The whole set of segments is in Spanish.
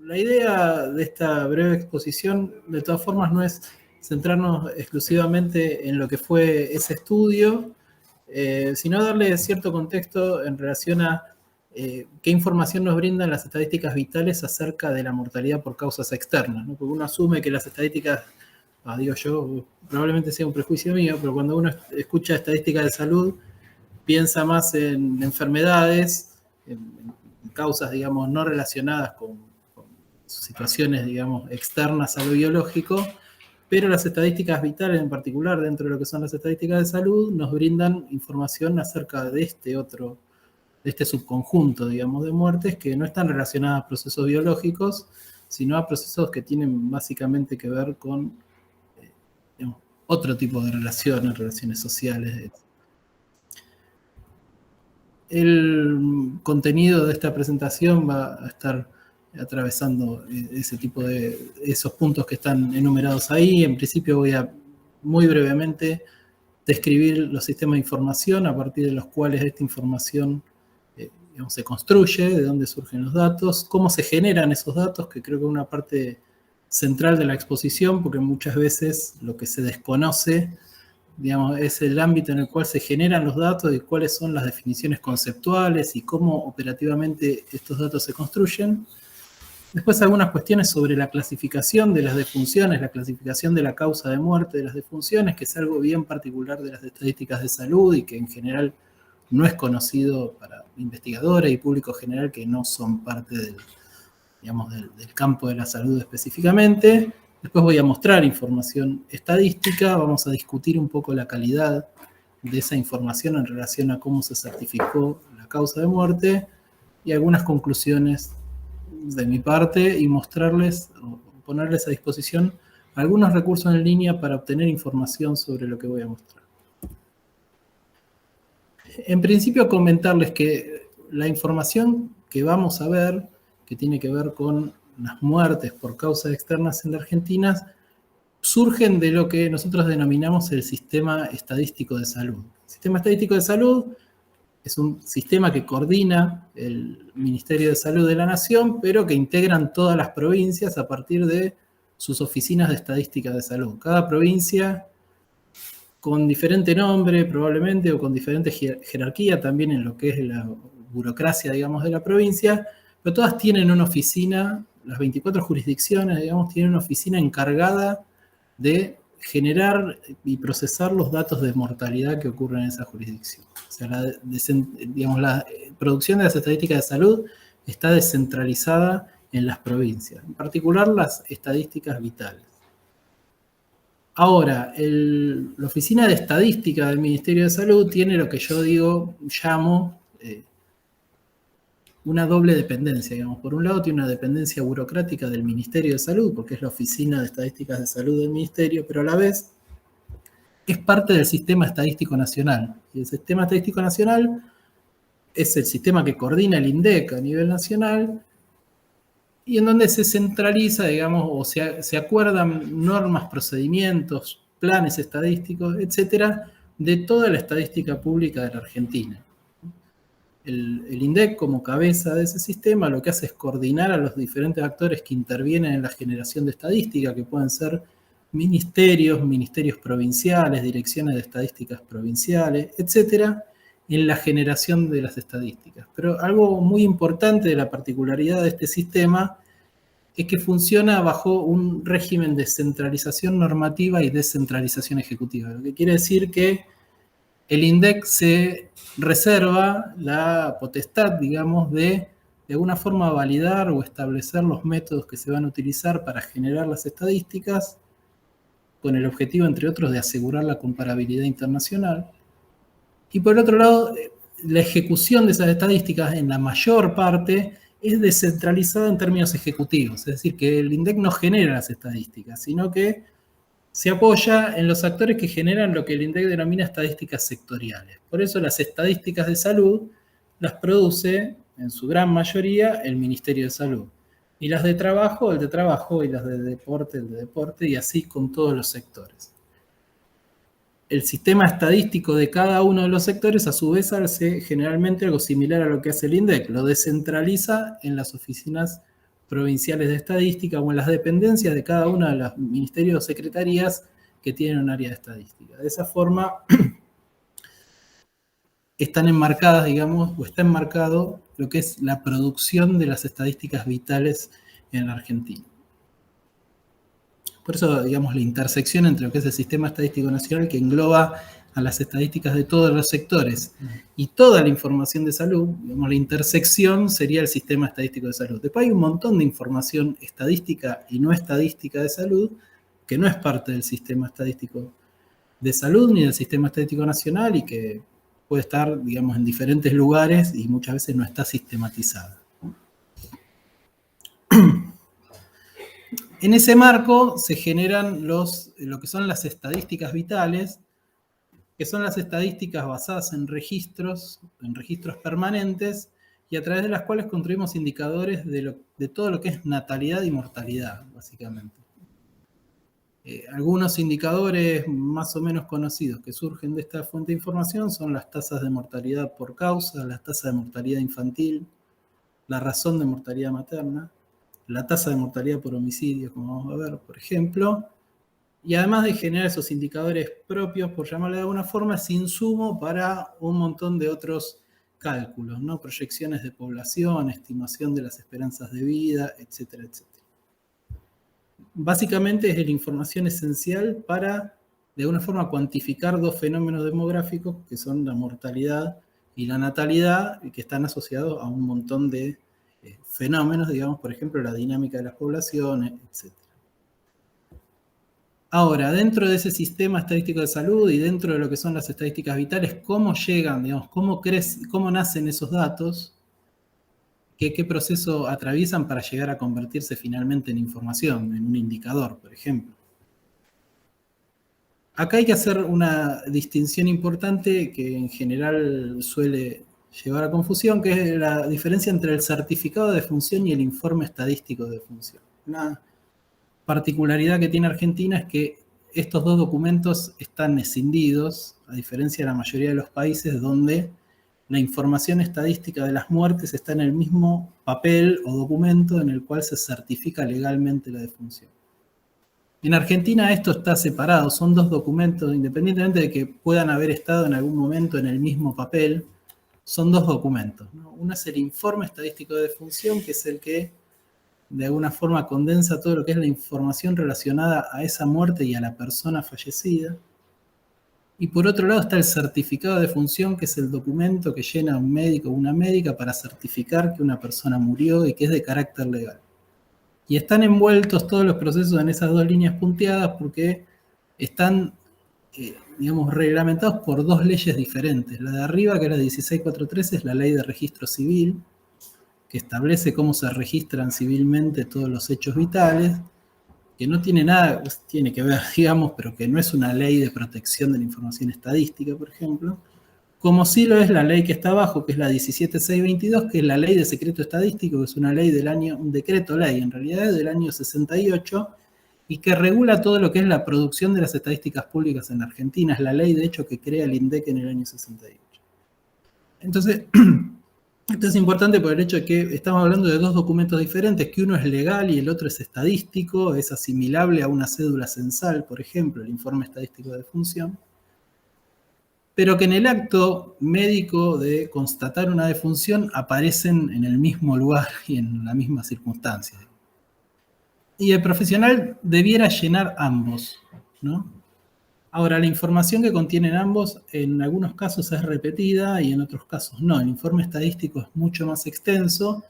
la idea de esta breve exposición, de todas formas, no es centrarnos exclusivamente en lo que fue ese estudio, sino darle cierto contexto en relación a qué información nos brindan las estadísticas vitales acerca de la mortalidad por causas externas, ¿no? Porque uno asume que las estadísticas, digo yo, probablemente sea un prejuicio mío, pero cuando uno escucha estadísticas de salud, piensa más en enfermedades, en causas, digamos, no relacionadas con situaciones, digamos, externas a lo biológico, pero las estadísticas vitales en particular, dentro de lo que son las estadísticas de salud, nos brindan información acerca de este subconjunto, digamos, de muertes que no están relacionadas a procesos biológicos, sino a procesos que tienen básicamente que ver con digamos, otro tipo de relaciones sociales. El contenido de esta presentación va a estar atravesando ese tipo de esos puntos que están enumerados ahí. En principio voy a muy brevemente describir los sistemas de información a partir de los cuales esta información digamos, se construye, de dónde surgen los datos, cómo se generan esos datos, que creo que es una parte central de la exposición, porque muchas veces lo que se desconoce, digamos, es el ámbito en el cual se generan los datos y cuáles son las definiciones conceptuales y cómo operativamente estos datos se construyen. Después algunas cuestiones sobre la clasificación de las defunciones, la clasificación de la causa de muerte de las defunciones, que es algo bien particular de las estadísticas de salud y que en general no es conocido para investigadores y público general que no son parte del campo de la salud específicamente. Después voy a mostrar información estadística, vamos a discutir un poco la calidad de esa información en relación a cómo se certificó la causa de muerte y algunas conclusiones de mi parte y mostrarles o ponerles a disposición algunos recursos en línea para obtener información sobre lo que voy a mostrar. En principio, comentarles que la información que vamos a ver, que tiene que ver con las muertes por causas externas en la Argentina, surgen de lo que nosotros denominamos el sistema estadístico de salud. El sistema estadístico de salud es un sistema que coordina el Ministerio de Salud de la Nación, pero que integran todas las provincias a partir de sus oficinas de estadística de salud. Cada provincia con diferente nombre probablemente o con diferente jerarquía también en lo que es la burocracia, digamos, de la provincia, pero todas tienen una oficina, las 24 jurisdicciones, digamos, tienen una oficina encargada de generar y procesar los datos de mortalidad que ocurren en esa jurisdicción. O sea, la producción de las estadísticas de salud está descentralizada en las provincias, en particular las estadísticas vitales. Ahora, la Oficina de Estadística del Ministerio de Salud tiene lo que yo llamo una doble dependencia, digamos. Por un lado tiene una dependencia burocrática del Ministerio de Salud, porque es la Oficina de Estadísticas de Salud del Ministerio, pero a la vez es parte del Sistema Estadístico Nacional. Y el Sistema Estadístico Nacional es el sistema que coordina el INDEC a nivel nacional y en donde se centraliza, digamos, o se acuerdan normas, procedimientos, planes estadísticos, etcétera, de toda la estadística pública de la Argentina. El INDEC, como cabeza de ese sistema, lo que hace es coordinar a los diferentes actores que intervienen en la generación de estadística, que pueden ser ministerios provinciales, direcciones de estadísticas provinciales, etcétera, en la generación de las estadísticas. Pero algo muy importante de la particularidad de este sistema es que funciona bajo un régimen de centralización normativa y descentralización ejecutiva, lo que quiere decir que el INDEC se reserva la potestad, digamos, de alguna forma validar o establecer los métodos que se van a utilizar para generar las estadísticas, con el objetivo, entre otros, de asegurar la comparabilidad internacional. Y por otro lado, la ejecución de esas estadísticas, en la mayor parte, es descentralizada en términos ejecutivos. Es decir, que el INDEC no genera las estadísticas, sino que se apoya en los actores que generan lo que el INDEC denomina estadísticas sectoriales. Por eso las estadísticas de salud las produce, en su gran mayoría, el Ministerio de Salud. Y las de trabajo, el de trabajo, y las de deporte, el de deporte, y así con todos los sectores. El sistema estadístico de cada uno de los sectores, a su vez, hace generalmente algo similar a lo que hace el INDEC. Lo descentraliza en las oficinas provinciales de estadística o en las dependencias de cada una de los ministerios o secretarías que tienen un área de estadística. De esa forma están enmarcadas, digamos, o está enmarcado lo que es la producción de las estadísticas vitales en la Argentina. Por eso, digamos, la intersección entre lo que es el Sistema Estadístico Nacional, que engloba a las estadísticas de todos los sectores, y toda la información de salud, digamos, la intersección sería el Sistema Estadístico de Salud. Después hay un montón de información estadística y no estadística de salud, que no es parte del Sistema Estadístico de Salud ni del Sistema Estadístico Nacional, y que puede estar, digamos, en diferentes lugares y muchas veces no está sistematizada. En ese marco se generan lo que son las estadísticas vitales, que son las estadísticas basadas en registros permanentes, y a través de las cuales construimos indicadores de todo lo que es natalidad y mortalidad, básicamente. Algunos indicadores más o menos conocidos que surgen de esta fuente de información son las tasas de mortalidad por causa, las tasas de mortalidad infantil, la razón de mortalidad materna, la tasa de mortalidad por homicidio, como vamos a ver, por ejemplo. Y además de generar esos indicadores propios, por llamarlo de alguna forma, es insumo para un montón de otros cálculos, ¿no? Proyecciones de población, estimación de las esperanzas de vida, etcétera, etcétera. Básicamente es la información esencial para, de alguna forma, cuantificar dos fenómenos demográficos, que son la mortalidad y la natalidad, y que están asociados a un montón de fenómenos, digamos, por ejemplo, la dinámica de las poblaciones, etcétera. Ahora, dentro de ese sistema estadístico de salud y dentro de lo que son las estadísticas vitales, ¿cómo llegan, digamos, cómo nacen esos datos? ¿Qué proceso atraviesan para llegar a convertirse finalmente en información, en un indicador, por ejemplo? Acá hay que hacer una distinción importante que en general suele llevar a confusión, que es la diferencia entre el certificado de defunción y el informe estadístico de defunción. Una particularidad que tiene Argentina es que estos dos documentos están escindidos, a diferencia de la mayoría de los países donde la información estadística de las muertes está en el mismo papel o documento en el cual se certifica legalmente la defunción. En Argentina esto está separado, son dos documentos, independientemente de que puedan haber estado en algún momento en el mismo papel, son dos documentos, ¿no? Uno es el informe estadístico de defunción, que es el que de alguna forma condensa todo lo que es la información relacionada a esa muerte y a la persona fallecida. Y por otro lado está el certificado de defunción, que es el documento que llena un médico o una médica para certificar que una persona murió y que es de carácter legal. Y están envueltos todos los procesos en esas dos líneas punteadas porque están, digamos, reglamentados por dos leyes diferentes. La de arriba, que es la 16413, es la ley de registro civil, que establece cómo se registran civilmente todos los hechos vitales, que no tiene nada, tiene que ver, digamos, pero que no es una ley de protección de la información estadística, por ejemplo, como sí lo es la ley que está abajo, que es la 17622, que es la ley de secreto estadístico, que es una ley del año, un decreto ley, en realidad es del año 68, y que regula todo lo que es la producción de las estadísticas públicas en Argentina. Es la ley, de hecho, que crea el INDEC en el año 68. Entonces, esto es importante por el hecho de que estamos hablando de dos documentos diferentes, que uno es legal y el otro es estadístico, es asimilable a una cédula censal, por ejemplo, el informe estadístico de defunción, pero que en el acto médico de constatar una defunción aparecen en el mismo lugar y en la misma circunstancia. Y el profesional debiera llenar ambos, ¿no? Ahora, la información que contienen ambos en algunos casos es repetida y en otros casos no. El informe estadístico es mucho más extenso,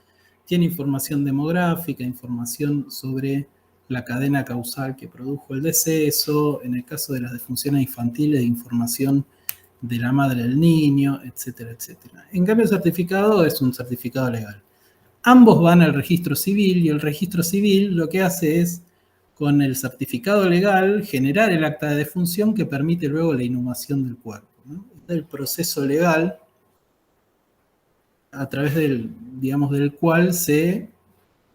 tiene información demográfica, información sobre la cadena causal que produjo el deceso, en el caso de las defunciones infantiles, información de la madre del niño, etcétera, etcétera. En cambio, el certificado es un certificado legal. Ambos van al registro civil y el registro civil lo que hace es, con el certificado legal, generar el acta de defunción que permite luego la inhumación del cuerpo, ¿no? El proceso legal a través del cual se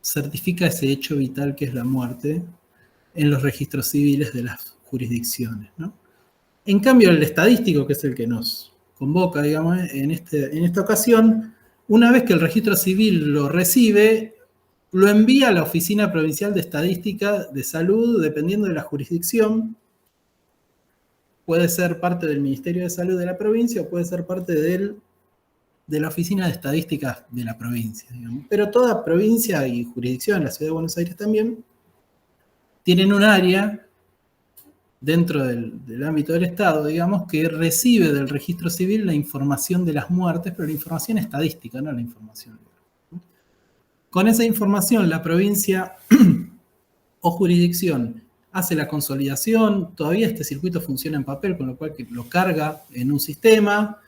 certifica ese hecho vital que es la muerte en los registros civiles de las jurisdicciones, ¿no? En cambio, el estadístico, que es el que nos convoca, digamos, en esta ocasión, una vez que el registro civil lo recibe, lo envía a la Oficina Provincial de Estadística de Salud, dependiendo de la jurisdicción. Puede ser parte del Ministerio de Salud de la provincia o puede ser parte de la Oficina de Estadísticas de la provincia, digamos. Pero toda provincia y jurisdicción, la Ciudad de Buenos Aires también, tienen un área dentro del ámbito del Estado, digamos, que recibe del registro civil la información de las muertes, pero la información estadística, no la información legal. Con esa información, la provincia o jurisdicción hace la consolidación, todavía este circuito funciona en papel, con lo cual lo carga en un sistema,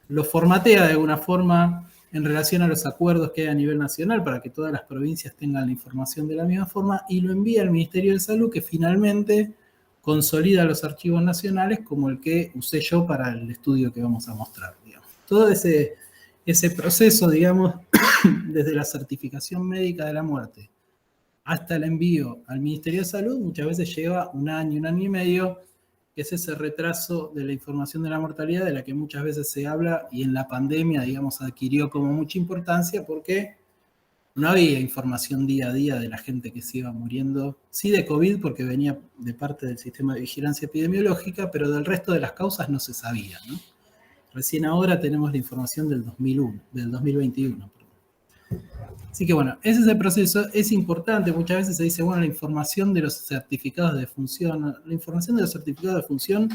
lo formatea de alguna forma en relación a los acuerdos que hay a nivel nacional para que todas las provincias tengan la información de la misma forma y lo envía al Ministerio de Salud, que finalmente consolida los archivos nacionales como el que usé yo para el estudio que vamos a mostrar, digamos. Todo ese proceso, digamos, desde la certificación médica de la muerte hasta el envío al Ministerio de Salud, muchas veces lleva un año y medio, que es ese retraso de la información de la mortalidad de la que muchas veces se habla y en la pandemia, digamos, adquirió como mucha importancia porque no había información día a día de la gente que se iba muriendo, sí de COVID porque venía de parte del sistema de vigilancia epidemiológica, pero del resto de las causas no se sabía, ¿no? Recién ahora tenemos la información del 2021. Así que bueno, ese es el proceso, es importante, muchas veces se dice, bueno, la información de los certificados de defunción, la información de los certificados de defunción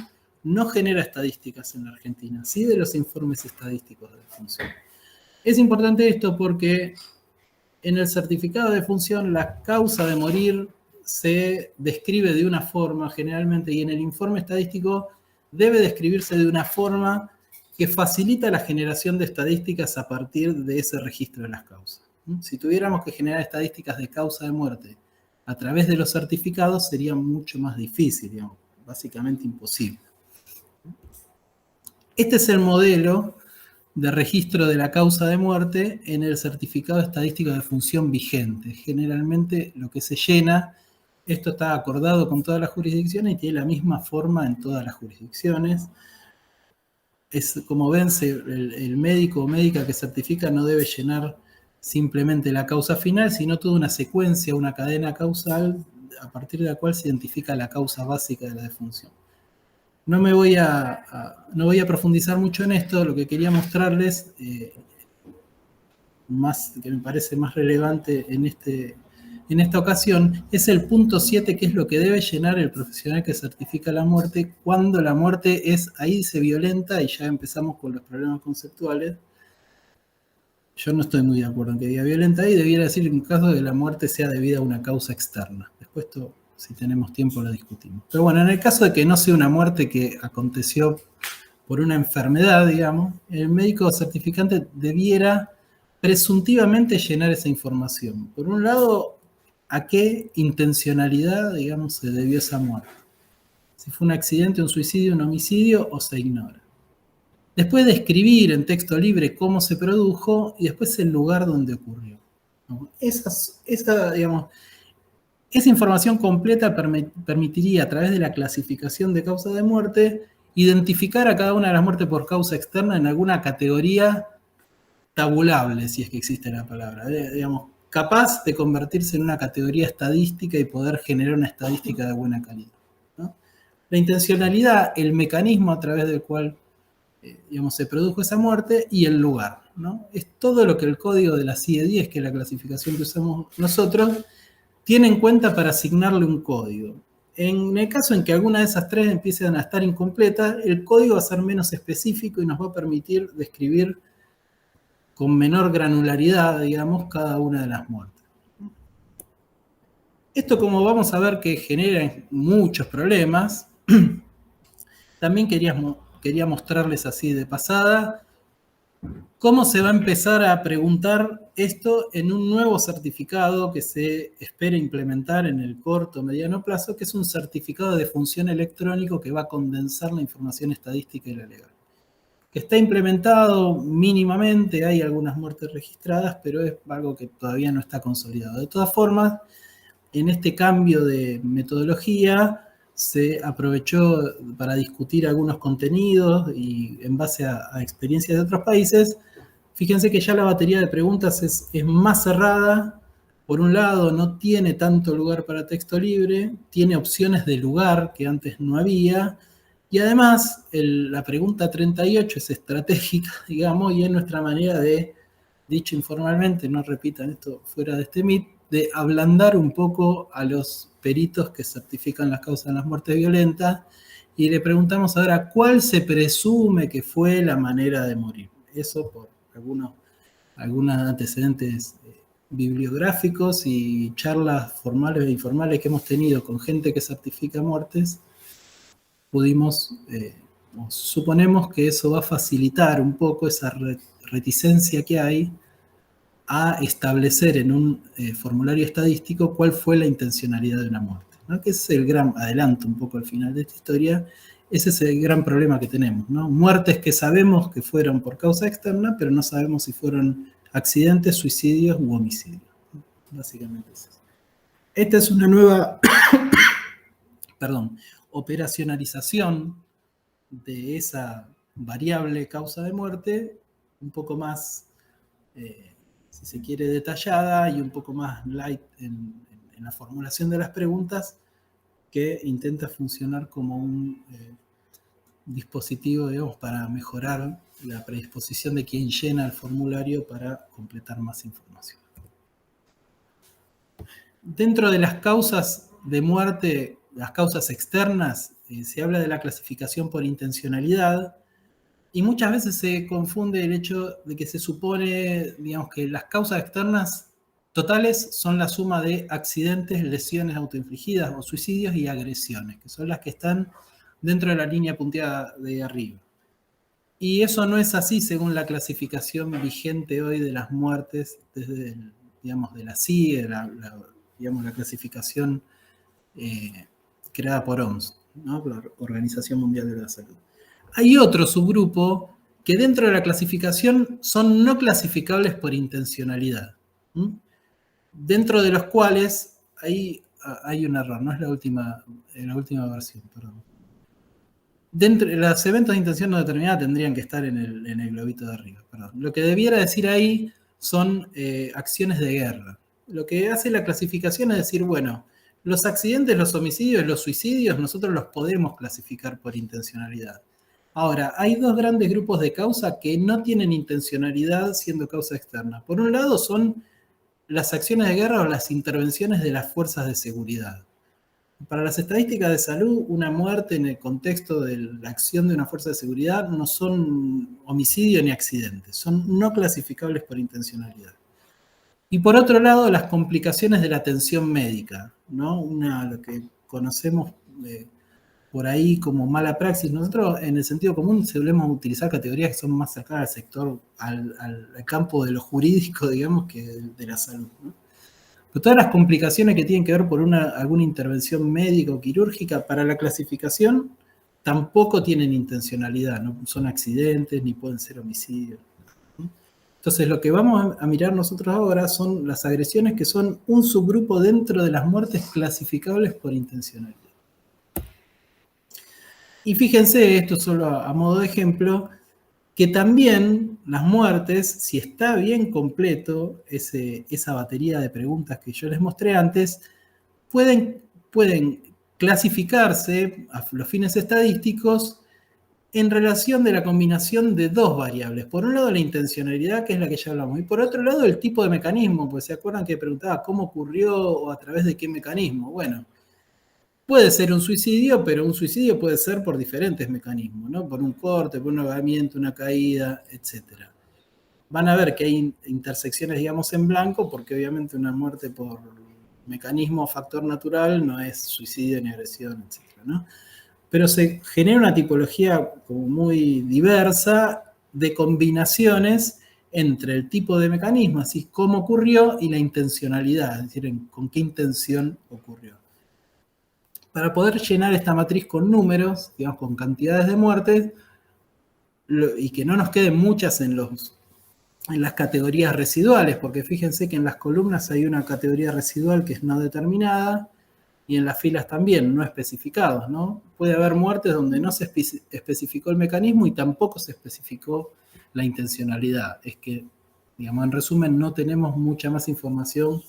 no genera estadísticas en la Argentina, sí de los informes estadísticos de defunción. Es importante esto porque en el certificado de defunción la causa de morir se describe de una forma generalmente y en el informe estadístico debe describirse de una forma que facilita la generación de estadísticas a partir de ese registro de las causas. Si tuviéramos que generar estadísticas de causa de muerte a través de los certificados sería mucho más difícil, digamos, básicamente imposible. Este es el modelo de registro de la causa de muerte en el certificado estadístico de defunción vigente. Generalmente lo que se llena, esto está acordado con todas las jurisdicciones y tiene la misma forma en todas las jurisdicciones. Es como ven, el médico o médica que certifica no debe llenar simplemente la causa final, sino toda una secuencia, una cadena causal a partir de la cual se identifica la causa básica de la defunción. No voy a profundizar mucho en esto, lo que quería mostrarles, que me parece más relevante en esta ocasión, es el punto 7, que es lo que debe llenar el profesional que certifica la muerte cuando la muerte es, ahí se violenta y ya empezamos con los problemas conceptuales. Yo no estoy muy de acuerdo en que diga violenta y debiera decir en caso de que la muerte sea debida a una causa externa. Después esto, si tenemos tiempo, lo discutimos. Pero bueno, en el caso de que no sea una muerte que aconteció por una enfermedad, digamos, el médico certificante debiera presuntivamente llenar esa información. Por un lado, ¿a qué intencionalidad, digamos, se debió esa muerte? Si fue un accidente, un suicidio, un homicidio, o se ignora. Después describir en texto libre cómo se produjo y después el lugar donde ocurrió. Esa información completa permitiría, a través de la clasificación de causa de muerte, identificar a cada una de las muertes por causa externa en alguna categoría tabulable, si es que existe la palabra, digamos, capaz de convertirse en una categoría estadística y poder generar una estadística de buena calidad, ¿no? La intencionalidad, el mecanismo a través del cual digamos, se produjo esa muerte y el lugar, ¿no? Es todo lo que el código de la CIE 10, que es la clasificación que usamos nosotros, tiene en cuenta para asignarle un código. En el caso en que alguna de esas tres empiecen a estar incompletas, el código va a ser menos específico y nos va a permitir describir con menor granularidad, digamos, cada una de las muertes. Esto, como vamos a ver que genera muchos problemas, también quería mostrarles así de pasada cómo se va a empezar a preguntar esto en un nuevo certificado que se espera implementar en el corto o mediano plazo, que es un certificado de defunción electrónico que va a condensar la información estadística y la legal. Que está implementado mínimamente, hay algunas muertes registradas, pero es algo que todavía no está consolidado. De todas formas, en este cambio de metodología se aprovechó para discutir algunos contenidos y en base a experiencias de otros países, fíjense que ya la batería de preguntas es más cerrada, por un lado, no tiene tanto lugar para texto libre, tiene opciones de lugar que antes no había, y además la pregunta 38 es estratégica, digamos, y es nuestra manera de, dicho informalmente, no repitan esto fuera de este MIT, de ablandar un poco a los peritos que certifican las causas de las muertes violentas, y le preguntamos ahora cuál se presume que fue la manera de morir. Eso por algunos antecedentes bibliográficos y charlas formales e informales que hemos tenido con gente que certifica muertes, pudimos, suponemos que eso va a facilitar un poco esa reticencia que hay a establecer en un formulario estadístico cuál fue la intencionalidad de una muerte, ¿no? Que es el gran adelanto un poco al final de esta historia. Ese es el gran problema que tenemos, ¿no? Muertes que sabemos que fueron por causa externa, pero no sabemos si fueron accidentes, suicidios u homicidios. Básicamente es eso. Esta es una nueva operacionalización de esa variable causa de muerte, un poco más, si se quiere, detallada y un poco más light en la formulación de las preguntas, que intenta funcionar como un dispositivo, digamos, para mejorar la predisposición de quien llena el formulario para completar más información. Dentro de las causas de muerte, las causas externas, se habla de la clasificación por intencionalidad, y muchas veces se confunde el hecho de que se supone, digamos, que las causas externas totales son la suma de accidentes, lesiones autoinfligidas o suicidios y agresiones, que son las que están dentro de la línea punteada de arriba. Y eso no es así según la clasificación vigente hoy de las muertes desde, digamos, de la CIE, digamos, la clasificación creada por OMS, ¿no? Por la Organización Mundial de la Salud. Hay otro subgrupo que dentro de la clasificación son no clasificables por intencionalidad, dentro de los cuales hay un error, no es la última versión, perdón. Los eventos de intención no determinada tendrían que estar en el globito de arriba, perdón. Lo que debiera decir ahí son acciones de guerra. Lo que hace la clasificación es decir, bueno, los accidentes, los homicidios, los suicidios, nosotros los podemos clasificar por intencionalidad. Ahora, hay dos grandes grupos de causa que no tienen intencionalidad siendo causa externa. Por un lado son las acciones de guerra o las intervenciones de las fuerzas de seguridad. Para las estadísticas de salud, una muerte en el contexto de la acción de una fuerza de seguridad no son homicidio ni accidente, son no clasificables por intencionalidad. Y por otro lado, las complicaciones de la atención médica, ¿no? Lo que conocemos por ahí como mala praxis. Nosotros, en el sentido común, solemos utilizar categorías que son más cercanas al sector, al campo de lo jurídico, digamos, que de la salud, ¿no? Pero todas las complicaciones que tienen que ver por alguna intervención médica o quirúrgica, para la clasificación, tampoco tienen intencionalidad, no son accidentes ni pueden ser homicidios. Entonces, lo que vamos a mirar nosotros ahora son las agresiones, que son un subgrupo dentro de las muertes clasificables por intencionalidad. Y fíjense, esto solo a modo de ejemplo, que también las muertes, si está bien completo esa batería de preguntas que yo les mostré antes, pueden clasificarse a los fines estadísticos en relación de la combinación de dos variables. Por un lado, la intencionalidad, que es la que ya hablamos, y por otro lado, el tipo de mecanismo, pues se acuerdan que preguntaba cómo ocurrió o a través de qué mecanismo. Bueno, puede ser un suicidio, pero un suicidio puede ser por diferentes mecanismos, ¿no? Por un corte, por un ahogamiento, una caída, etc. Van a ver que hay intersecciones, digamos, en blanco, porque obviamente una muerte por mecanismo o factor natural no es suicidio ni agresión, etc., ¿no? Pero se genera una tipología como muy diversa de combinaciones entre el tipo de mecanismo, así cómo ocurrió, y la intencionalidad, es decir, con qué intención ocurrió. Para poder llenar esta matriz con números, digamos, con cantidades de muertes, y que no nos queden muchas en las categorías residuales, porque fíjense que en las columnas hay una categoría residual que es no determinada, y en las filas también, no especificados, ¿no? Puede haber muertes donde no se especificó el mecanismo y tampoco se especificó la intencionalidad. Es que, digamos, en resumen, no tenemos mucha más información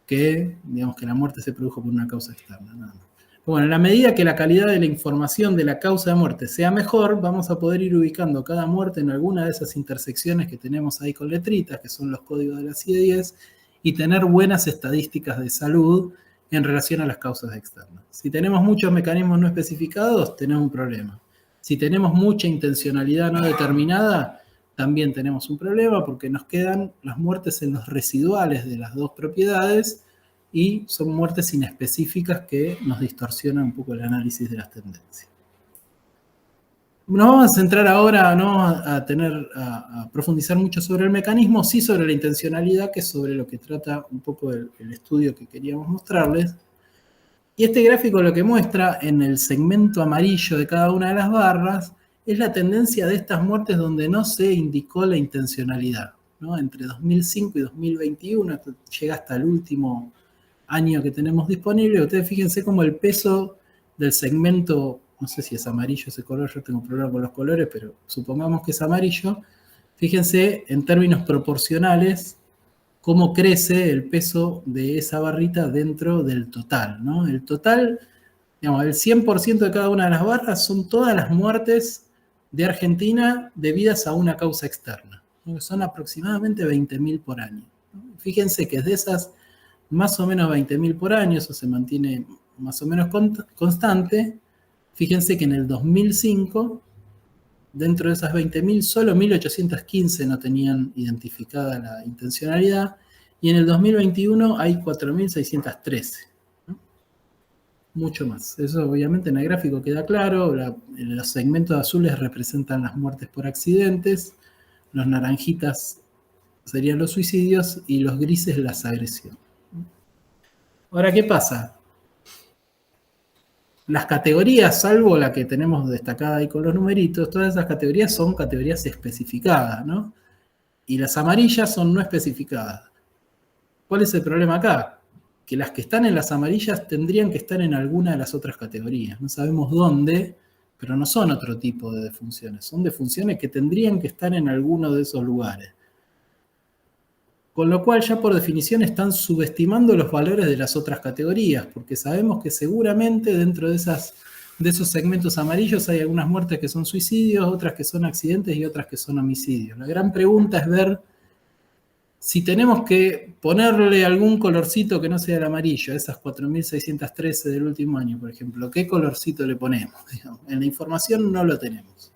que, digamos, que la muerte se produjo por una causa externa. Nada más. Bueno, en la medida que la calidad de la información de la causa de muerte sea mejor, vamos a poder ir ubicando cada muerte en alguna de esas intersecciones que tenemos ahí con letritas, que son los códigos de la CIE-10, y tener buenas estadísticas de salud en relación a las causas externas. Si tenemos muchos mecanismos no especificados, tenemos un problema. Si tenemos mucha intencionalidad no determinada, también tenemos un problema porque nos quedan las muertes en los residuales de las dos propiedades y son muertes inespecíficas que nos distorsionan un poco el análisis de las tendencias. No vamos a centrar ahora, no a profundizar mucho sobre el mecanismo, sí sobre la intencionalidad, que es sobre lo que trata un poco el estudio que queríamos mostrarles. Y este gráfico lo que muestra en el segmento amarillo de cada una de las barras es la tendencia de estas muertes donde no se indicó la intencionalidad, ¿no? Entre 2005 y 2021, llega hasta el último año que tenemos disponible. Ustedes fíjense cómo el peso del segmento, no sé si es amarillo ese color, yo tengo problema con los colores, pero supongamos que es amarillo. Fíjense en términos proporcionales cómo crece el peso de esa barrita dentro del total, ¿no? El total, digamos, el 100% de cada una de las barras son todas las muertes de Argentina debidas a una causa externa, ¿no? Son aproximadamente 20.000 por año, ¿no? Fíjense que de esas más o menos 20.000 por año, eso se mantiene más o menos constante. Fíjense que en el 2005, dentro de esas 20.000, solo 1.815 no tenían identificada la intencionalidad, y en el 2021 hay 4.613, ¿no? Mucho más. Eso obviamente en el gráfico queda claro. Los segmentos azules representan las muertes por accidentes, los naranjitas serían los suicidios y los grises las agresiones. Ahora, ¿qué pasa? Las categorías, salvo la que tenemos destacada ahí con los numeritos, todas esas categorías son categorías especificadas, ¿no? Y las amarillas son no especificadas. ¿Cuál es el problema acá? Que las que están en las amarillas tendrían que estar en alguna de las otras categorías. No sabemos dónde, pero no son otro tipo de defunciones. Son defunciones que tendrían que estar en alguno de esos lugares. Con lo cual ya por definición están subestimando los valores de las otras categorías, porque sabemos que seguramente dentro de esos segmentos amarillos hay algunas muertes que son suicidios, otras que son accidentes y otras que son homicidios. La gran pregunta es ver si tenemos que ponerle algún colorcito que no sea el amarillo, a esas 4.613 del último año, por ejemplo. ¿Qué colorcito le ponemos? Digamos, en la información no lo tenemos.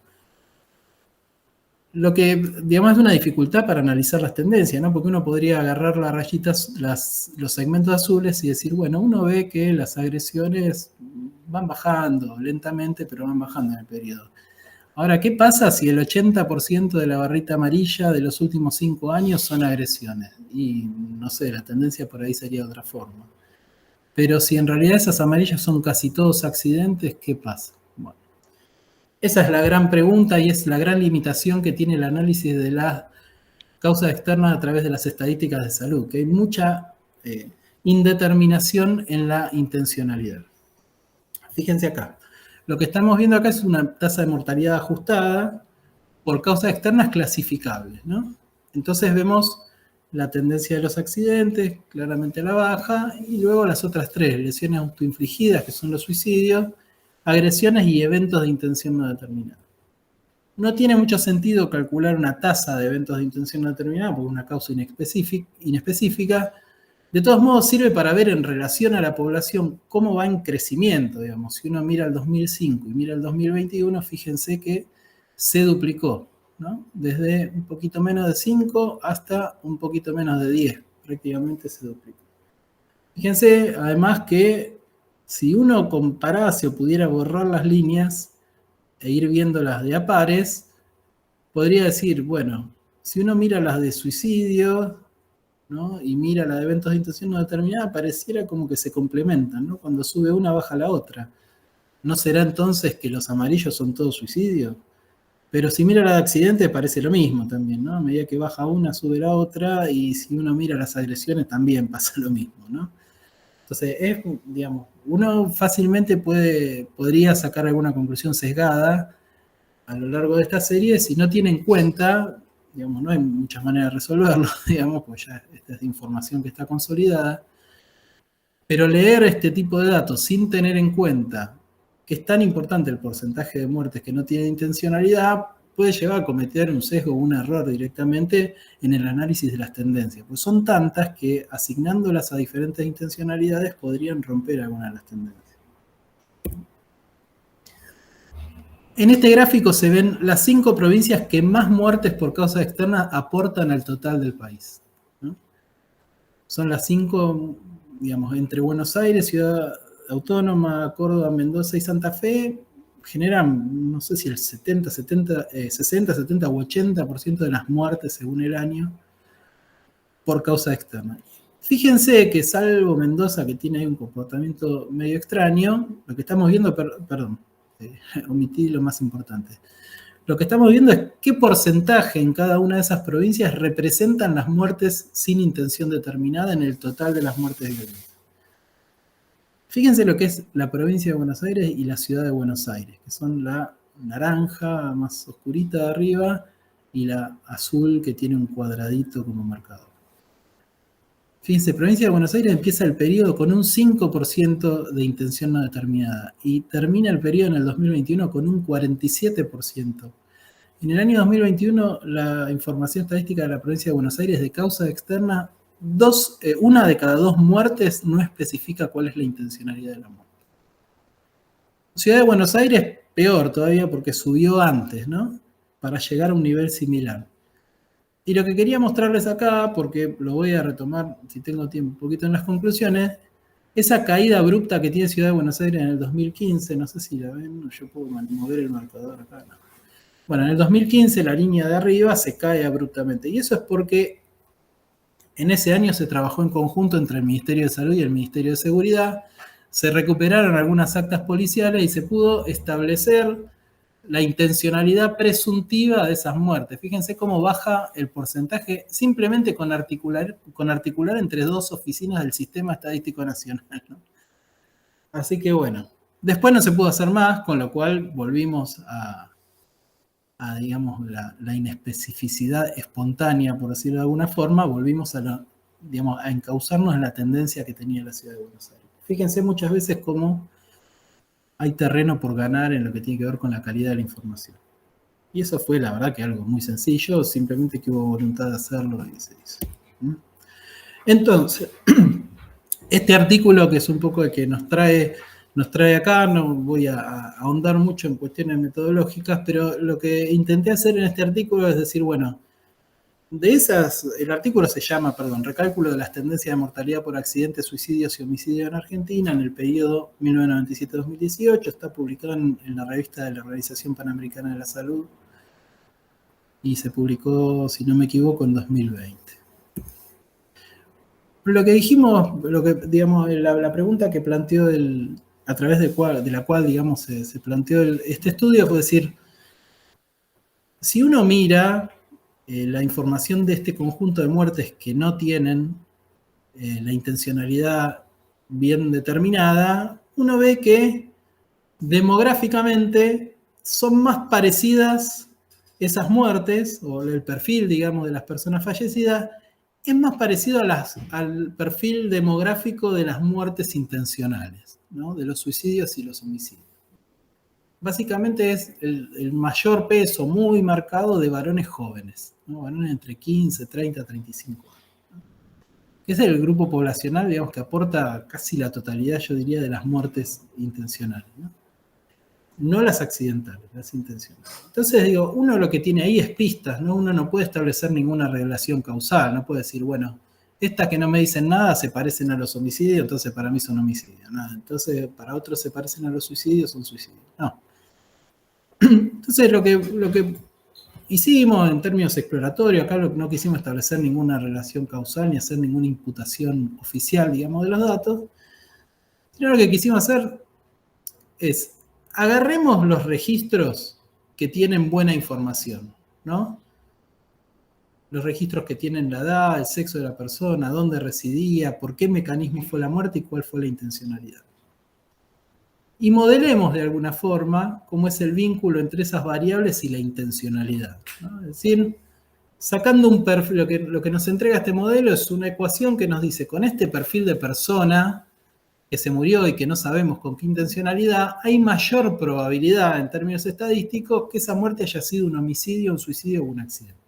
Lo que, digamos, es una dificultad para analizar las tendencias, ¿no? Porque uno podría agarrar las rayitas, los segmentos azules y decir, bueno, uno ve que las agresiones van bajando lentamente, pero van bajando en el periodo. Ahora, ¿qué pasa si el 80% de la barrita amarilla de los últimos 5 años son agresiones? Y no sé, la tendencia por ahí sería de otra forma. Pero si en realidad esas amarillas son casi todos accidentes, ¿qué pasa? Bueno, esa es la gran pregunta y es la gran limitación que tiene el análisis de las causas externas a través de las estadísticas de salud, que hay mucha indeterminación en la intencionalidad. Fíjense acá. Lo que estamos viendo acá es una tasa de mortalidad ajustada por causas externas clasificables, ¿no? Entonces vemos la tendencia de los accidentes, claramente a la baja, y luego las otras tres, lesiones autoinfligidas, que son los suicidios, agresiones y eventos de intención no determinada. No tiene mucho sentido calcular una tasa de eventos de intención no determinada porque es una causa inespecífica. De todos modos, sirve para ver en relación a la población cómo va en crecimiento, digamos. Si uno mira el 2005 y mira el 2021, fíjense que se duplicó, ¿no? Desde un poquito menos de 5 hasta un poquito menos de 10, prácticamente se duplicó. Fíjense, además, que si uno comparase o pudiera borrar las líneas e ir viendo las de a pares, podría decir, bueno, si uno mira las de suicidio, ¿no? Y mira la de eventos de intención no determinada, pareciera como que se complementan, ¿no? Cuando sube una, baja la otra. ¿No será entonces que los amarillos son todos suicidios? Pero si mira la de accidentes, parece lo mismo también, ¿no? A medida que baja una, sube la otra, y si uno mira las agresiones, también pasa lo mismo, ¿no? Entonces, digamos, uno fácilmente podría sacar alguna conclusión sesgada a lo largo de esta serie si no tiene en cuenta, digamos, no hay muchas maneras de resolverlo, digamos, pues ya esta es información que está consolidada, Pero leer este tipo de datos sin tener en cuenta que es tan importante el porcentaje de muertes que no tienen intencionalidad, puede llevar a cometer un sesgo o un error directamente en el análisis de las tendencias. Pues son tantas que asignándolas a diferentes intencionalidades podrían romper alguna de las tendencias. En este gráfico se ven las 5 provincias que más muertes por causa externa aportan al total del país, ¿no? Son las 5, digamos, entre Buenos Aires, Ciudad Autónoma, Córdoba, Mendoza y Santa Fe, generan, no sé si el 60, 70 u 80% de las muertes según el año por causa externa. Fíjense que salvo Mendoza, que tiene ahí un comportamiento medio extraño, lo que estamos viendo, omití lo más importante. Lo que estamos viendo es qué porcentaje en cada una de esas provincias representan las muertes sin intención determinada en el total de las muertes violentas. Fíjense lo que es la provincia de Buenos Aires y la ciudad de Buenos Aires, que son la naranja más oscurita de arriba y la azul que tiene un cuadradito como marcador. Fíjense, provincia de Buenos Aires empieza el periodo con un 5% de intención no determinada y termina el periodo en el 2021 con un 47%. En el año 2021, la información estadística de la provincia de Buenos Aires de causa externa, una de cada 2 muertes no especifica cuál es la intencionalidad de la muerte. Ciudad de Buenos Aires, peor todavía porque subió antes, ¿no? Para llegar a un nivel similar. Y lo que quería mostrarles acá, porque lo voy a retomar, si tengo tiempo, un poquito en las conclusiones, esa caída abrupta que tiene Ciudad de Buenos Aires en el 2015, no sé si la ven, yo puedo mover el marcador acá, no. Bueno, en el 2015 la línea de arriba se cae abruptamente, y eso es porque en ese año se trabajó en conjunto entre el Ministerio de Salud y el Ministerio de Seguridad, se recuperaron algunas actas policiales y se pudo establecer la intencionalidad presuntiva de esas muertes. Fíjense cómo baja el porcentaje simplemente con articular entre 2 oficinas del Sistema Estadístico Nacional, ¿no? Así que bueno, después no se pudo hacer más, con lo cual volvimos a digamos, la inespecificidad espontánea, por decirlo de alguna forma, volvimos a encauzarnos en la tendencia que tenía la Ciudad de Buenos Aires. Fíjense muchas veces cómo hay terreno por ganar en lo que tiene que ver con la calidad de la información. Y eso fue, la verdad, que algo muy sencillo, simplemente que hubo voluntad de hacerlo y se hizo. Entonces, este artículo, que es un poco el que nos trae acá, no voy a ahondar mucho en cuestiones metodológicas, pero lo que intenté hacer en este artículo es decir, bueno, el artículo se llama, Recálculo de las tendencias de mortalidad por accidentes, suicidios y homicidios en Argentina en el periodo 1997-2018. Está publicado en la revista de la Organización Panamericana de la Salud y se publicó, si no me equivoco, en 2020. Lo que dijimos, la pregunta que planteó a través de la cual digamos, se planteó este estudio fue decir, si uno mira la información de este conjunto de muertes que no tienen la intencionalidad bien determinada, uno ve que demográficamente son más parecidas esas muertes, o el perfil, digamos, de las personas fallecidas, es más parecido al perfil demográfico de las muertes intencionales, ¿no? De los suicidios y los homicidios. Básicamente es el mayor peso muy marcado de varones jóvenes, ¿no? Varones entre 15, 30, 35 años. ¿No? Que es el grupo poblacional, digamos, que aporta casi la totalidad, yo diría, de las muertes intencionales, ¿no? No las accidentales, las intencionales. Entonces, digo, uno lo que tiene ahí es pistas, ¿no? Uno no puede establecer ninguna relación causal, no puede decir, bueno, estas que no me dicen nada se parecen a los homicidios, entonces para mí son homicidios. Nada. Entonces, para otros se parecen a los suicidios, son suicidios. No. Entonces, lo que hicimos en términos exploratorios, acá no quisimos establecer ninguna relación causal ni hacer ninguna imputación oficial, digamos, de los datos, sino lo que quisimos hacer es, agarremos los registros que tienen buena información, ¿no? Los registros que tienen la edad, el sexo de la persona, dónde residía, por qué mecanismo fue la muerte y cuál fue la intencionalidad. Y modelemos de alguna forma cómo es el vínculo entre esas variables y la intencionalidad, ¿no? Es decir, sacando un perfil, lo que nos entrega este modelo es una ecuación que nos dice, con este perfil de persona, que se murió y que no sabemos con qué intencionalidad, hay mayor probabilidad en términos estadísticos que esa muerte haya sido un homicidio, un suicidio o un accidente.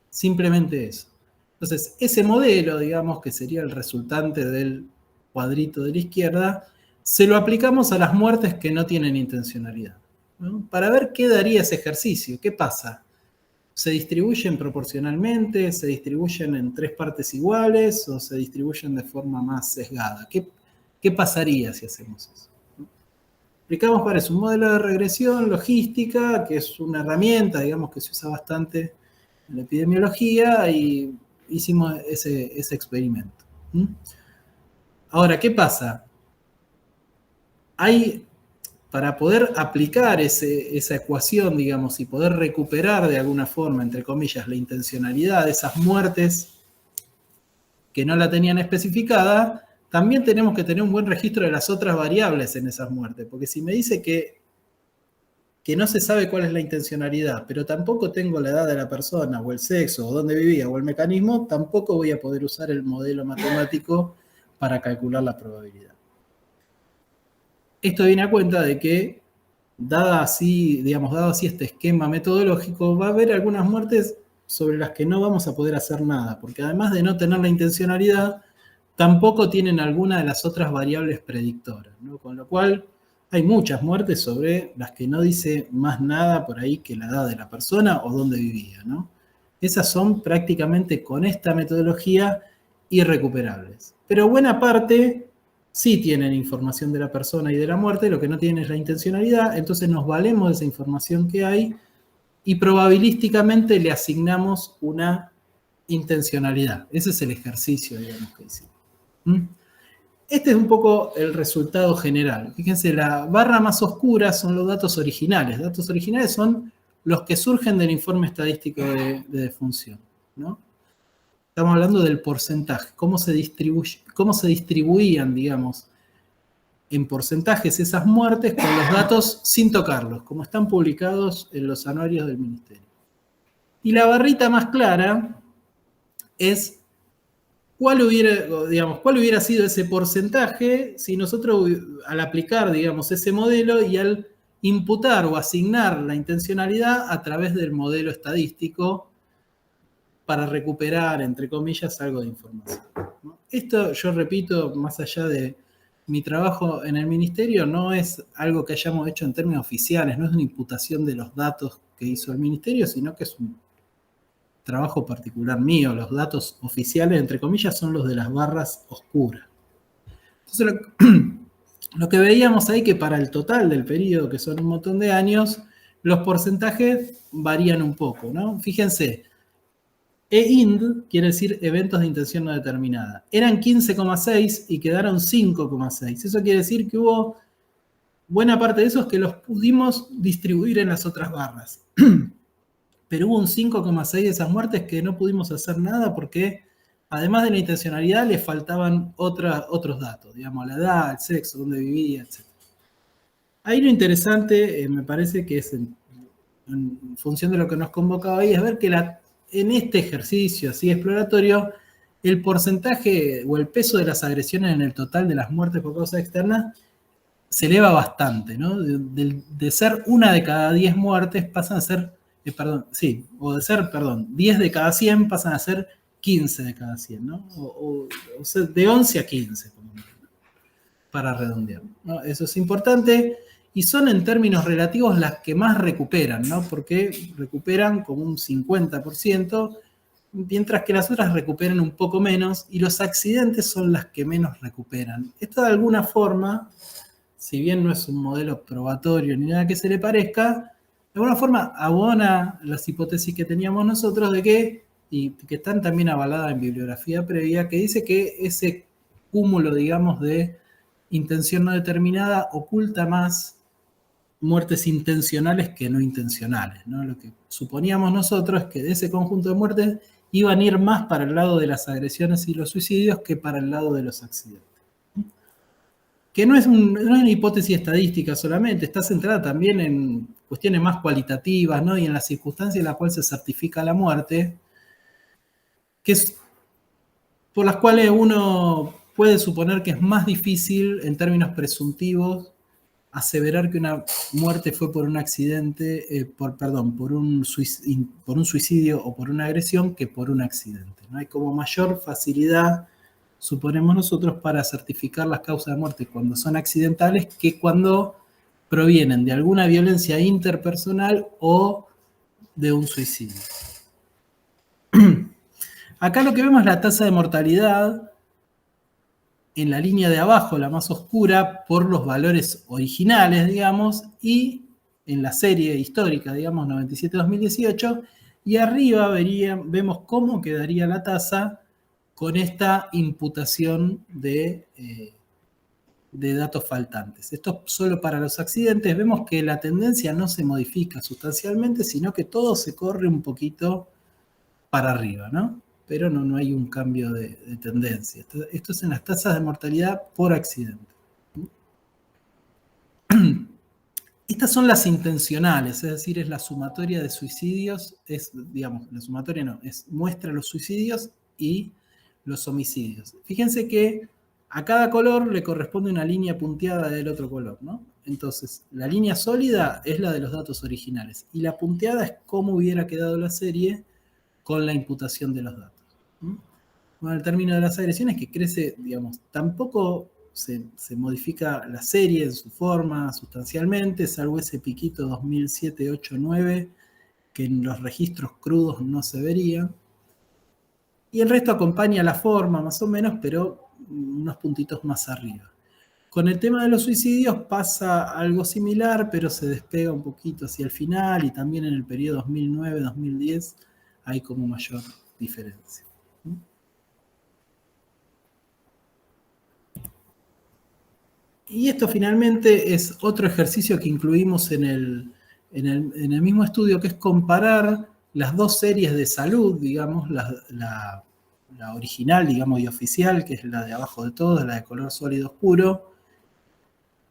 Simplemente eso. Entonces, ese modelo, digamos, que sería el resultante del cuadrito de la izquierda, se lo aplicamos a las muertes que no tienen intencionalidad, ¿no? Para ver qué daría ese ejercicio. ¿Qué pasa? ¿Se distribuyen proporcionalmente? ¿Se distribuyen en 3 partes iguales? ¿O se distribuyen de forma más sesgada? ¿Qué pasaría si hacemos eso? Aplicamos para eso un modelo de regresión logística, que es una herramienta, digamos, que se usa bastante en la epidemiología, y hicimos ese experimento. Ahora, ¿qué pasa? Para poder aplicar esa ecuación, digamos, y poder recuperar de alguna forma, entre comillas, la intencionalidad de esas muertes que no la tenían especificada, también tenemos que tener un buen registro de las otras variables en esas muertes, porque si me dice que no se sabe cuál es la intencionalidad, pero tampoco tengo la edad de la persona, o el sexo, o dónde vivía, o el mecanismo, tampoco voy a poder usar el modelo matemático para calcular la probabilidad. Esto viene a cuenta de que, dado así este esquema metodológico, va a haber algunas muertes sobre las que no vamos a poder hacer nada, porque además de no tener la intencionalidad, tampoco tienen alguna de las otras variables predictoras, ¿no? Con lo cual hay muchas muertes sobre las que no dice más nada por ahí que la edad de la persona o dónde vivía, ¿no? Esas son prácticamente con esta metodología irrecuperables. Pero buena parte sí tienen información de la persona y de la muerte, lo que no tienen es la intencionalidad, entonces nos valemos de esa información que hay y probabilísticamente le asignamos una intencionalidad. Ese es el ejercicio, digamos, que hicimos. Este es un poco el resultado general. Fíjense, la barra más oscura son los datos originales. Los datos originales son los que surgen del informe estadístico de defunción, ¿no? Estamos hablando del porcentaje, cómo se distribuían, digamos, en porcentajes esas muertes con los datos sin tocarlos, como están publicados en los anuarios del Ministerio. Y la barrita más clara es ¿cuál hubiera sido ese porcentaje si nosotros, al aplicar, digamos, ese modelo y al imputar o asignar la intencionalidad a través del modelo estadístico para recuperar, entre comillas, algo de información, ¿no? Esto, yo repito, más allá de mi trabajo en el Ministerio, no es algo que hayamos hecho en términos oficiales, no es una imputación de los datos que hizo el Ministerio, sino que es un trabajo particular mío. Los datos oficiales, entre comillas, son los de las barras oscuras. Entonces, lo que veíamos ahí, que para el total del periodo, que son un montón de años, los porcentajes varían un poco, ¿no? Fíjense, EIND quiere decir eventos de intención no determinada. Eran 15,6 y quedaron 5,6. Eso quiere decir que hubo buena parte de esos que los pudimos distribuir en las otras barras. Pero hubo un 5,6 de esas muertes que no pudimos hacer nada porque, además de la intencionalidad, le faltaban otros datos, digamos, la edad, el sexo, dónde vivía, etc. Ahí lo interesante, me parece que es en función de lo que nos convocaba ahí, es ver que en este ejercicio así exploratorio, el porcentaje o el peso de las agresiones en el total de las muertes por causa externa se eleva bastante, ¿no? De ser 1 de cada 10 muertes pasan a ser, o de ser 10 de cada 100 pasan a ser 15 de cada 100, ¿no? O sea, de 11 a 15, para redondear, ¿no? Eso es importante. Y son en términos relativos las que más recuperan, ¿no? Porque recuperan como un 50%, mientras que las otras recuperan un poco menos, y los accidentes son las que menos recuperan. Esto de alguna forma, si bien no es un modelo probatorio ni nada que se le parezca, de alguna forma abona las hipótesis que teníamos nosotros y que están también avaladas en bibliografía previa, que dice que ese cúmulo, digamos, de intención no determinada oculta más muertes intencionales que no intencionales, ¿no? Lo que suponíamos nosotros es que de ese conjunto de muertes iban a ir más para el lado de las agresiones y los suicidios que para el lado de los accidentes. Que no es una hipótesis estadística solamente, está centrada también en cuestiones más cualitativas, ¿no? Y en las circunstancias en las cuales se certifica la muerte, por las cuales uno puede suponer que es más difícil, en términos presuntivos, aseverar que una muerte fue por un accidente, por un suicidio o por una agresión que por un accidente, ¿no? Hay como mayor facilidad, suponemos nosotros, para certificar las causas de muerte cuando son accidentales que cuando provienen de alguna violencia interpersonal o de un suicidio. Acá lo que vemos es la tasa de mortalidad en la línea de abajo, la más oscura, por los valores originales, digamos, y en la serie histórica, digamos, 97-2018, y arriba vemos cómo quedaría la tasa con esta imputación de datos faltantes. Esto solo para los accidentes. Vemos que la tendencia no se modifica sustancialmente, sino que todo se corre un poquito para arriba, ¿no? Pero no hay un cambio de tendencia. Esto es en las tasas de mortalidad por accidente. Estas son las intencionales, es decir, es la sumatoria de suicidios, muestra los suicidios y los homicidios. Fíjense que a cada color le corresponde una línea punteada del otro color, ¿no? Entonces, la línea sólida es la de los datos originales y la punteada es cómo hubiera quedado la serie con la imputación de los datos. Bueno, el término de las agresiones que crece, digamos, tampoco se modifica la serie en su forma sustancialmente, salvo ese piquito 2007, 8, 9, que en los registros crudos no se vería. Y el resto acompaña la forma, más o menos, pero unos puntitos más arriba. Con el tema de los suicidios pasa algo similar, pero se despega un poquito hacia el final y también en el periodo 2009-2010 hay como mayor diferencia. Y esto finalmente es otro ejercicio que incluimos en el mismo estudio, que es comparar las dos series de salud, digamos, la original, digamos, y oficial, que es la de abajo de todas, la de color sólido oscuro,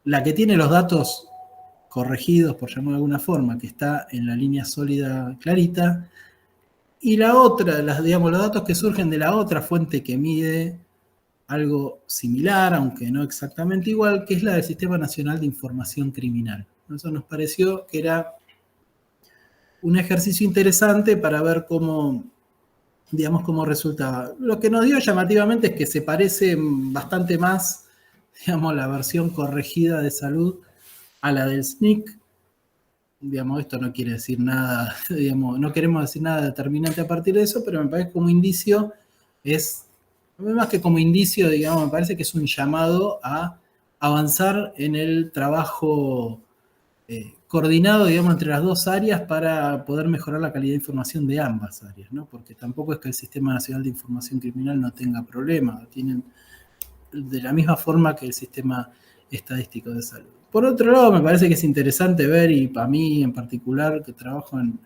la que tiene los datos corregidos, por llamarlo de alguna forma, que está en la línea sólida clarita, y la otra, los datos que surgen de la otra fuente que mide algo similar, aunque no exactamente igual, que es la del Sistema Nacional de Información Criminal. Eso nos pareció que era un ejercicio interesante para ver cómo resultaba. Lo que nos dio llamativamente es que se parece bastante más, digamos, la versión corregida de salud a la del SNCC. Digamos, esto no quiere decir nada, digamos, no queremos decir nada determinante a partir de eso, pero me parece que como indicio más que como indicio, digamos, me parece que es un llamado a avanzar en el trabajo coordinado, digamos, entre las dos áreas para poder mejorar la calidad de información de ambas áreas, ¿no? Porque tampoco es que el Sistema Nacional de Información Criminal no tenga problemas, tienen de la misma forma que el Sistema Estadístico de Salud. Por otro lado, me parece que es interesante ver, y para mí en particular, que trabajo en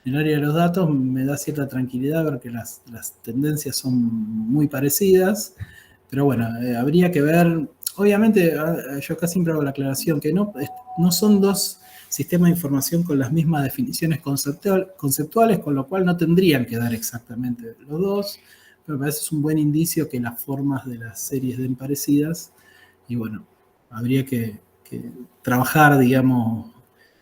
el área de los datos, me da cierta tranquilidad ver que las tendencias son muy parecidas, pero bueno, habría que ver, obviamente, yo acá siempre hago la aclaración, que no son dos sistemas de información con las mismas definiciones conceptuales, con lo cual no tendrían que dar exactamente los dos, pero me parece que es un buen indicio que las formas de las series den parecidas, y bueno, habría que trabajar, digamos,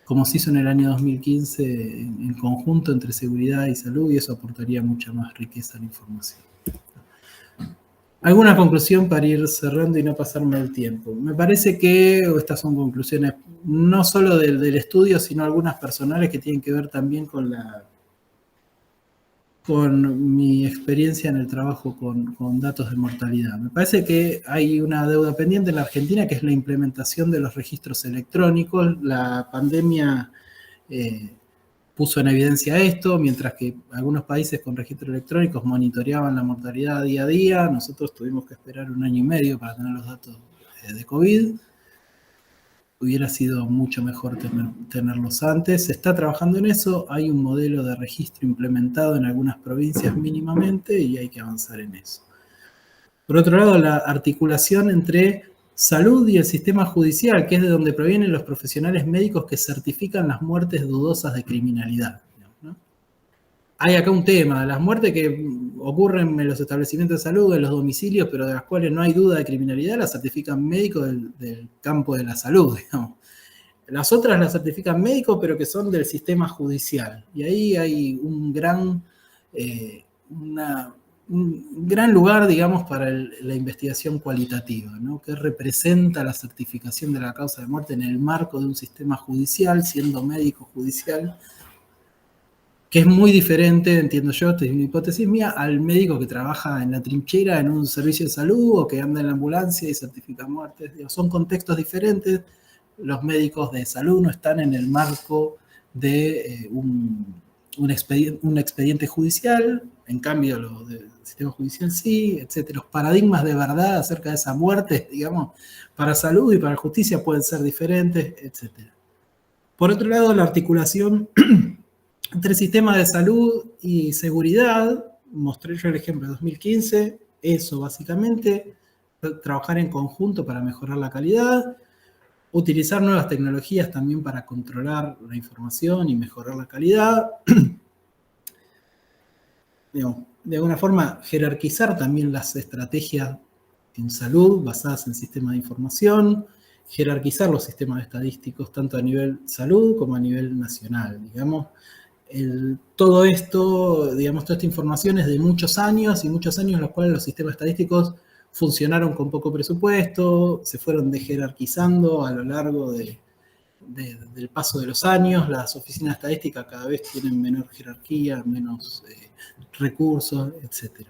como se hizo en el año 2015, en conjunto entre seguridad y salud, y eso aportaría mucha más riqueza a la información. ¿Alguna conclusión para ir cerrando y no pasarme el tiempo? Me parece que estas son conclusiones no solo del estudio, sino algunas personales que tienen que ver también con mi experiencia en el trabajo con datos de mortalidad. Me parece que hay una deuda pendiente en la Argentina, que es la implementación de los registros electrónicos. La pandemia puso en evidencia esto, mientras que algunos países con registros electrónicos monitoreaban la mortalidad día a día. Nosotros tuvimos que esperar 1 año y medio para tener los datos de COVID. Hubiera sido mucho mejor tenerlos antes. Se está trabajando en eso, hay un modelo de registro implementado en algunas provincias mínimamente y hay que avanzar en eso. Por otro lado, la articulación entre salud y el sistema judicial, que es de donde provienen los profesionales médicos que certifican las muertes dudosas de criminalidad, ¿no? Hay acá un tema, las muertes que ocurren en los establecimientos de salud, en los domicilios, pero de las cuales no hay duda de criminalidad, las certifican médicos del campo de la salud, digamos. Las otras las certifican médicos, pero que son del sistema judicial. Y ahí hay un gran lugar, digamos, para la investigación cualitativa, ¿no? Que representa la certificación de la causa de muerte en el marco de un sistema judicial, siendo médico judicial, que es muy diferente, entiendo yo, esta es una hipótesis mía, al médico que trabaja en la trinchera en un servicio de salud o que anda en la ambulancia y certifica muertes. Son contextos diferentes. Los médicos de salud no están en el marco de un expediente judicial, en cambio lo del sistema judicial sí, etc. Los paradigmas de verdad acerca de esa muerte, digamos, para salud y para justicia pueden ser diferentes, etc. Por otro lado, la articulación entre sistema de salud y seguridad, mostré yo el ejemplo de 2015, eso básicamente, trabajar en conjunto para mejorar la calidad, utilizar nuevas tecnologías también para controlar la información y mejorar la calidad. De alguna forma, jerarquizar también las estrategias en salud basadas en sistemas de información, jerarquizar los sistemas estadísticos tanto a nivel salud como a nivel nacional, digamos. Todo esto, digamos, toda esta información es de muchos años y muchos años en los cuales los sistemas estadísticos funcionaron con poco presupuesto, se fueron dejerarquizando a lo largo del paso de los años. Las oficinas estadísticas cada vez tienen menor jerarquía, menos recursos, etc.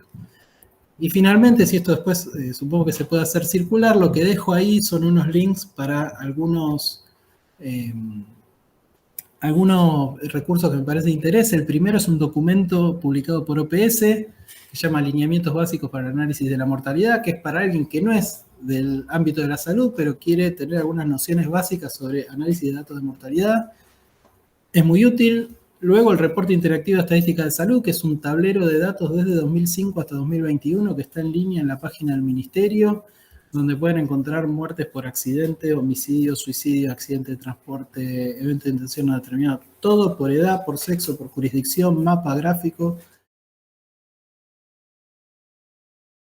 Y finalmente, si esto después supongo que se puede hacer circular, lo que dejo ahí son unos links para algunos recursos que me parece de interés. El primero es un documento publicado por OPS que se llama Lineamientos Básicos para el Análisis de la Mortalidad, que es para alguien que no es del ámbito de la salud, pero quiere tener algunas nociones básicas sobre análisis de datos de mortalidad. Es muy útil. Luego el reporte interactivo de estadística de salud, que es un tablero de datos desde 2005 hasta 2021, que está en línea en la página del Ministerio, donde pueden encontrar muertes por accidente, homicidio, suicidio, accidente de transporte, evento de intención no determinado, todo por edad, por sexo, por jurisdicción, mapa gráfico,